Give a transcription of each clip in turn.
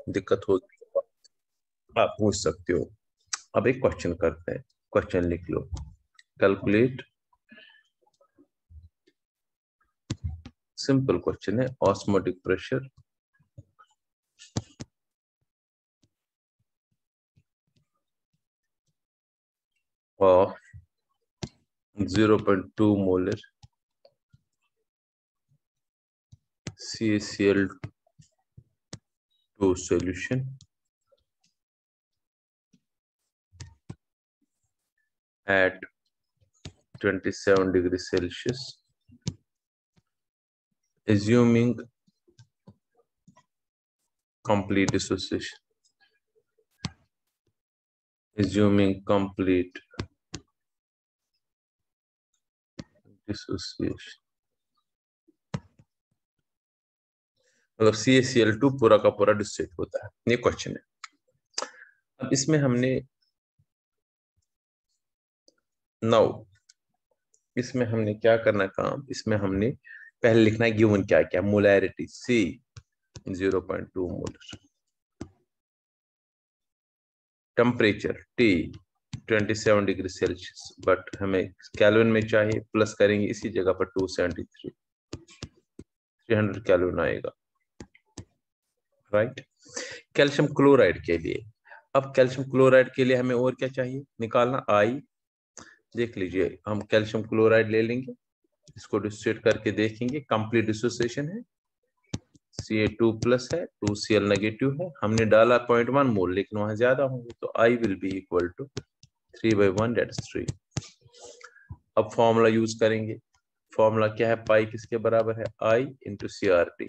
दिक्कत होगी तो आप पूछ सकते हो। अब एक क्वेश्चन करते हैं, क्वेश्चन लिख लो। कैलकुलेट, सिंपल क्वेश्चन है, osmotic pressure of 0.2 molar CaCl2 solution at 27 degrees Celsius, assuming complete dissociation. Assuming complete dissociation. मतलब CaCl2 पूरा का पूरा डिसोसिएट होता है, ये क्वेश्चन है। अब इसमें हमने इसमें हमने क्या करना काम, इसमें हमने पहले लिखना है गिवन क्या क्या, molarity C 0.2 molar, temperature T 27 degree Celsius, but हमें कैल्विन में चाहिए, प्लस करेंगे इसी जगह पर 273, 300 कैल्विन आएगा, राइट। कैल्शियम क्लोराइड के लिए, अब कैल्शियम क्लोराइड के लिए हमें और क्या चाहिए निकालना, आई। देख लीजिए, हम कैल्शियम क्लोराइड ले लेंगे, इसको डिसोसिएट करके देखेंगे, कंप्लीट डिसोसिएशन है, Ca2 प्लस है, 2Cl नेगेटिव है, हमने डाला 0.1 मोल, लेकिन वहां ज्यादा होंगे, तो I will be equal to 3/1, that is 3। अब फॉर्मूला यूज करेंगे, फॉर्मूला क्या है, पाई किसके बराबर है, I into CRT,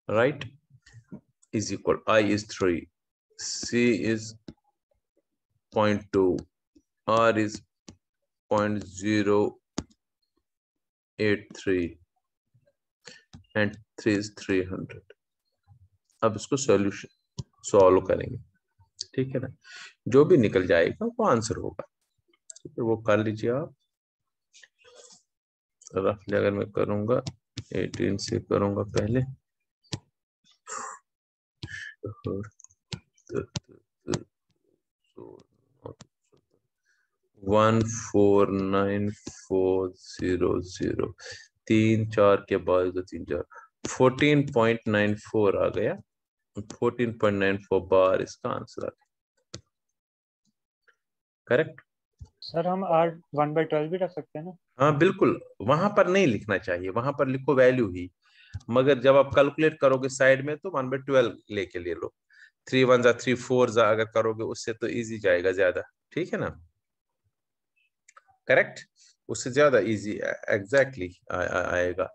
right, is equal, I is 3, C is 0.2, R is 0.083 and 3 is 300। अब इसको सॉल्व करेंगे, ठीक है ना, जो भी निकल जाएगा वो आंसर होगा, ठीक है, वो कर लीजिए आप। रफली अगर मैं करूंगा 18 से करूंगा पहले, 149400, 3 4 के बाद 3 4 14.94 आ गया, 14.94 बार इसका आंसर आ गया, करेक्ट। सर हम R 1/12 भी रख सकते हैं ना? हाँ बिल्कुल, वहां पर नहीं लिखना चाहिए, वहां पर लिखो वैल्यू ही, मगर जब आप कैलकुलेट करोगे साइड में तो 1/12 लेके ले लो, 3 1 3 4 अगर करोगे उससे तो इजी जाएगा ज्यादा, ठीक है ना, करेक्ट, उससे ज्यादा इजी एग्जैक्टली आएगा।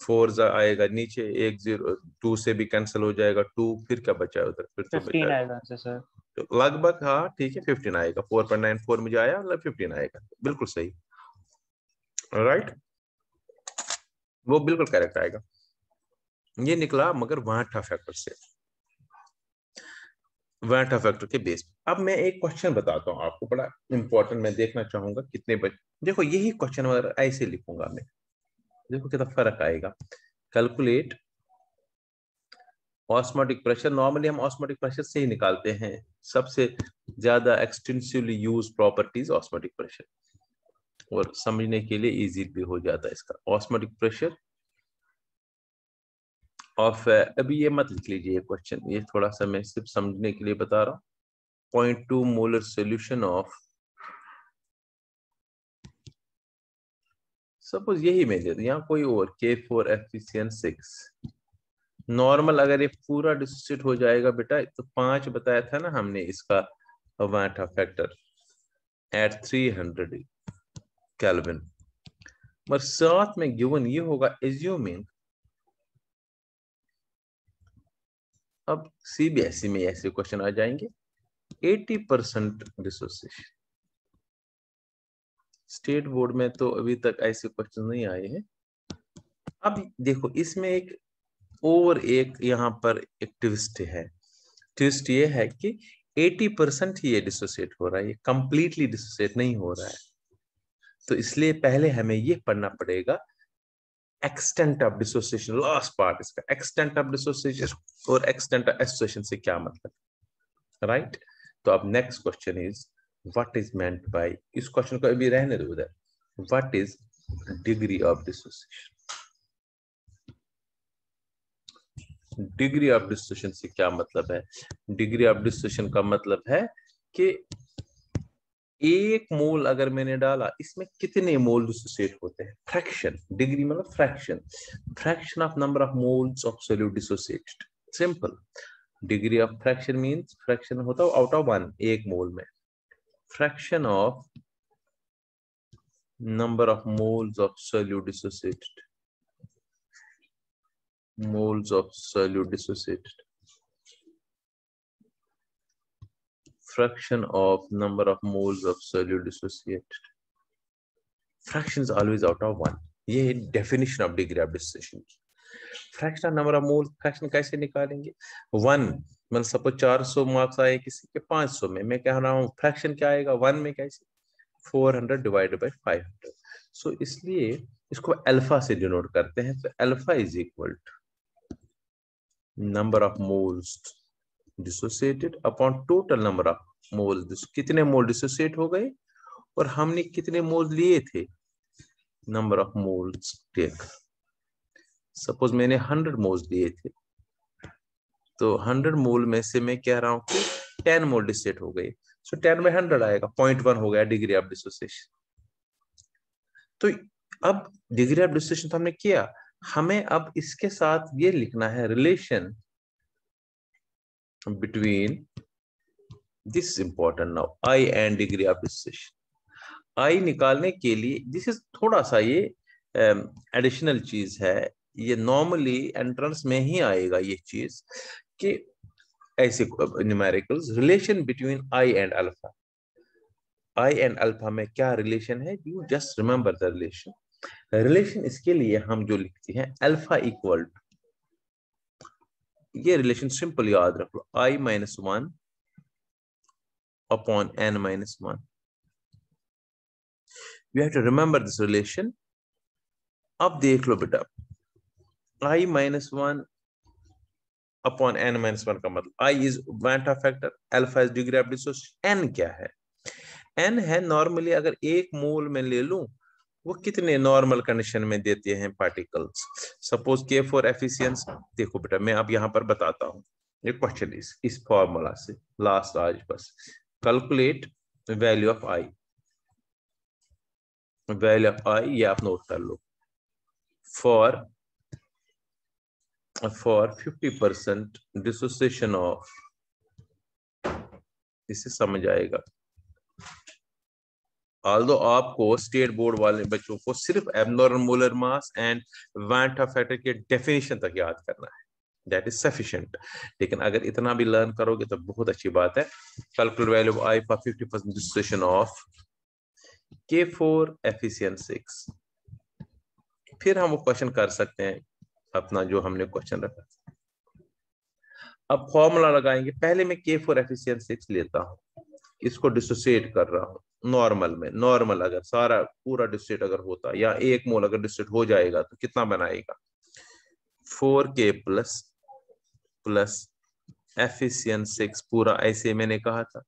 4 आएगा नीचे, 1 0 2 से भी कैंसिल हो जाएगा, 2 फिर क्या बचा उधर, फिर तो 15 बचा आएगा सर, तो लगभग, हाँ ठीक है 15 आएगा, 4.94 मुझे आया, मतलब 15 आएगा, बिल्कुल सही, राइट, वो बिल्कुल करेक्ट आएगा, ये निकला मगर वाटा फैक्टर से, वाटा फैक्टर के बेस पे। अब मैं एक क्वेश्चन बताता हूँ आपको, बड़ा इंपॉर्टेंट, मैं देखना चाहूंगा कितने बचे, देखो यही क्वेश्चन अगर ऐसे लिखूंगा मैं, देखो कितना फर्क आएगा। कैलकुलेट ऑस्मोटिक प्रेशर, नॉर्मली हम ऑस्मोटिक प्रेशर से ही निकालते हैं, सबसे ज्यादा extensively use properties osmotic pressure, और समझने के लिए इजी भी हो जाता है इसका। ऑस्मोटिक प्रेशर ऑफ, अभी ये मत लिख लीजिए क्वेश्चन, ये थोड़ा सा मैं सिर्फ समझने के लिए बता रहा हूँ। 0.2 मोलर सोल्यूशन ऑफ, सपोज यही मैं दे दूं, यहाँ कोई और K4FeCN6 नॉर्मल, अगर ये पूरा डिसोसिएट हो जाएगा बेटा, तो 5 बताया था ना हमने इसका वाटा फैक्टर एट 300 केल्विन, पर साथ में गिवन ये होगा एज्यूमिंग, अब CBSE में ऐसे क्वेश्चन आ जाएंगे, 80% डिसोसिएशन, स्टेट बोर्ड में तो अभी तक ऐसे क्वेश्चन नहीं आए हैं। अब देखो इसमें एक और एक यहाँ पर एक ट्विस्ट है, ट्विस्ट ये है कि 80% ही ये डिसोसिएट हो रहा है, ये कंप्लीटली डिसोसिएट नहीं हो रहा है, तो इसलिए पहले हमें ये पढ़ना पड़ेगा extent of dissociation, last part इसका, एक्सटेंट ऑफ डिसोसिएशन और एक्सटेंट ऑफ एसोसिएशन से क्या मतलब, राइट? तो अब next question is what is meant by, इस क्वेश्चन को अभी रहने दो उधर, what is degree of dissociation? Degree of dissociation से क्या मतलब है? डिग्री ऑफ डिसोसिएशन का मतलब है कि एक मोल अगर मैंने डाला, इसमें कितने मोल डिसोसिएट होते हैं, फ्रैक्शन, डिग्री मतलब fraction, fraction of number of moles of solute dissociated, simple. Degree of fraction means fraction होता है आउट ऑफ 1, एक मोल में, fraction of number of moles of solute dissociated, moles of solute dissociated, fraction of number of moles of solute dissociated, fraction is always out of 1, ये है definition of degree of dissociation की। fraction of number of moles, fraction कैसे निकालेंगे? 1 मतलब suppose 400 marks आए किसी के 500 में, मैं कह रहा हूँ फ्रैक्शन क्या आएगा 1 में, कैसे 400 डिवाइडेड बाय 500, सो इसलिए इसको अल्फा से डिनोट करते हैं, तो alpha is equal to number of moles dissociated upon total number of moles, कितने मोल डिसोसिएट हो गए और हमने कितने मोल लिए थे, number of moles take, suppose मैंने 100 मोल्स लिए थे, तो 100 मोल में से मैं कह रहा हूं कि 10 मोल डिसोसिएट हो गए, सो 10 में 100 आएगा, 0.1 हो गया डिग्री ऑफ डिसोसिएशन। तो अब डिग्री ऑफ डिसोसिएशन तो हमने किया, हमें अब इसके साथ ये लिखना है relation between, this is important now, I and degree of dissociation। I निकालने के लिए दिस इज थोड़ा सा ये एडिशनल चीज है, ये नॉर्मली एंट्रेंस में ही आएगा ये चीज कि ऐसे numericals, relation between I and alpha, I and alpha में क्या रिलेशन है, you just remember the relation. Relation इसके लिए हम जो लिखते हैं अल्फा इक्वल टू, ये रिलेशन सिंपल याद रख लो, I minus 1 upon n minus 1, you have to remember this relation। अब देख लो बेटा, I minus 1 upon n minus 1 का मतलब I is van't factor, alpha is degree of dissociation, n क्या है, n है नॉर्मली अगर एक मोल में ले लूं वो कितने नॉर्मल कंडीशन में देते हैं particles, suppose K for efficiency, देखो बेटा मैं अब यहाँ पर बताता हूँ, ये क्वेश्चन इस फॉर्मूला से लास्ट आज बस, calculate value of I, value of I ये आप नोट कर लो, फॉर 50% डिसोसिएशन ऑफ, इससे समझ आएगा। ऑल्दो आपको स्टेट बोर्ड वाले बच्चों को सिर्फ abnormal molar mass and van't factor के डेफिनेशन तक याद करना है, दैट इज सफिशिएंट, लेकिन अगर इतना भी लर्न करोगे तो बहुत अच्छी बात है। Calculate value of I for 50% dissociation of K4 Fe6, फिर हम वो क्वेश्चन कर सकते हैं अपना जो हमने क्वेश्चन रखा। अब फॉर्मूला लगाएंगे, पहले मैं K4 Fe6 लेता हूं, इसको डिसोसिएट कर रहा हूं नॉर्मल में, नॉर्मल अगर सारा पूरा डिसोसिएट अगर होता या एक मोल अगर डिसोसिएट हो जाएगा तो कितना बनाएगा, 4K प्लस Fe6 पूरा, ऐसे मैंने कहा था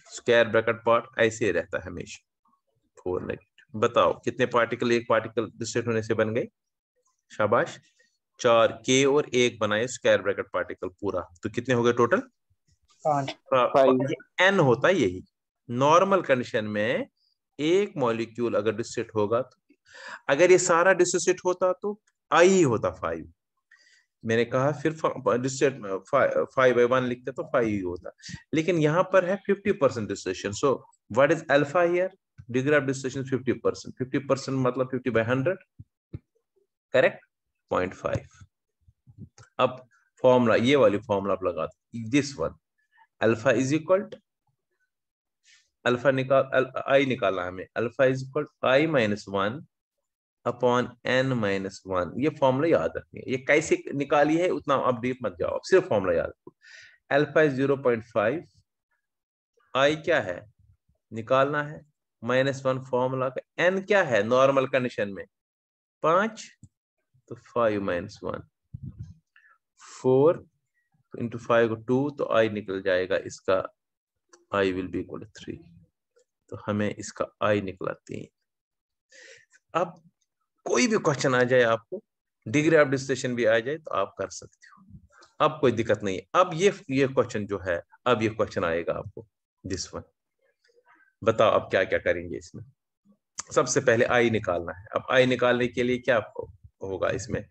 स्क्वायर ब्रैकेट पार्ट ऐसे रहता है हमेशा, 4 नेगेटिव, बताओ कितने पार्टिकल, एक पार्टिकल डिसोसिएट होने से बन गए, शाबाश, 4K और 1 बनाए स्क्वायर ब्रैकेट पार्टिकल पूरा, तो कितने हो गए टोटल 5, n होता है यही, नॉर्मल कंडीशन में एक मॉलिक्यूल अगर डिसोसिएट होगा तो, अगर ये सारा डिसोसिएट होता तो I ही होता 5, मैंने कहा फिर डिसोसिएट 5/1 लिखते तो 5 ही होता, लेकिन यहाँ पर है 50% dissociation, so what is alpha here, degree of dissociation 50%, 50% मतलब 50/100, करेक्ट, 0.5। अब फॉर्मूला ये वाली फॉर्मूला आप लगा दो, this one alpha is equal to, alpha निकाल I निकालना हमें, alpha is equal I minus 1 upon n minus 1, ये फॉर्मूला याद रखनी है, ये कैसे निकाली है उतना आप डीप मत जाओ, सिर्फ फॉर्मूला याद रखो, अल्फा इज 0.5, I क्या है निकालना है, -1 फॉर्मूला का, n क्या है नॉर्मल कंडीशन में 5 तो 5 माइनस 1, 4 इंटू 5 को 2 तो आई निकल जाएगा इसका, आई विल बी इक्वल 3, तो हमें इसका आई निकला 3। अब कोई भी क्वेश्चन आ जाए आपको, डिग्री ऑफ डिस्टिंक्शन भी आ जाए तो आप कर सकते हो, अब कोई दिक्कत नहीं है। अब ये क्वेश्चन जो है, अब ये क्वेश्चन आएगा आपको दिस वन। बताओ अब क्या क्या करेंगे इसमें। सबसे पहले आई निकालना है। अब आई निकालने के लिए क्या होगा इसमें,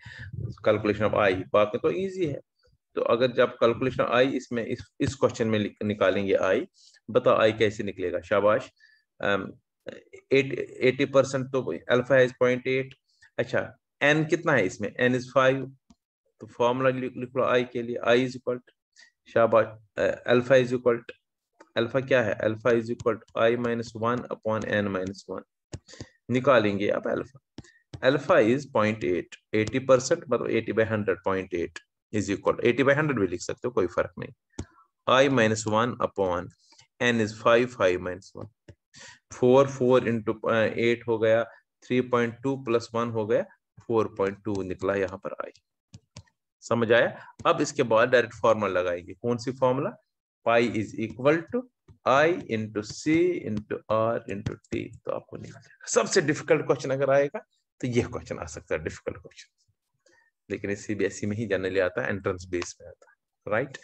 कैलकुलेशन ऑफ आई, बाकी तो इजी है। तो अगर जब कैलकुलेशन आई इसमें इस क्वेश्चन में निकालेंगे आई, बताओ आई कैसे निकलेगा। शाबाश, 80% तो अल्फा इज 0.8। अच्छा, एन कितना है इसमें, एन इज 5, तो फॉर्मूला लिख लो आई के लिए, आई इज इक्वल, शाबाश, अल्फा इज इक्वल, अल्फा क्या है, alpha is equal I minus 1 upon N minus 1। निकालेंगे अब अल्फा, अल्फा इज 0.8, 80% मतलब 80/100, 0.8 इज इक्वल, 80/100 भी लिख सकते हो, कोई फर्क नहीं। I minus 1 upon n is 5, 5 minus 1, 4 into 8 हो गया, 3.2 प्लस 1 हो गया 4.2 निकला यहाँ पर आई। समझ आया। अब इसके बाद डायरेक्ट फॉर्मूला लगाएंगे, कौन सी formula, pi is equal to I into C into R into T, तो आपको निकल जाएगा। सबसे डिफिकल्ट क्वेश्चन अगर आएगा तो यह क्वेश्चन आ सकता है, डिफिकल्ट क्वेश्चन, लेकिन सीबीएसई में ही जनरली आता है, एंट्रेंस बेस में आता है, राइट।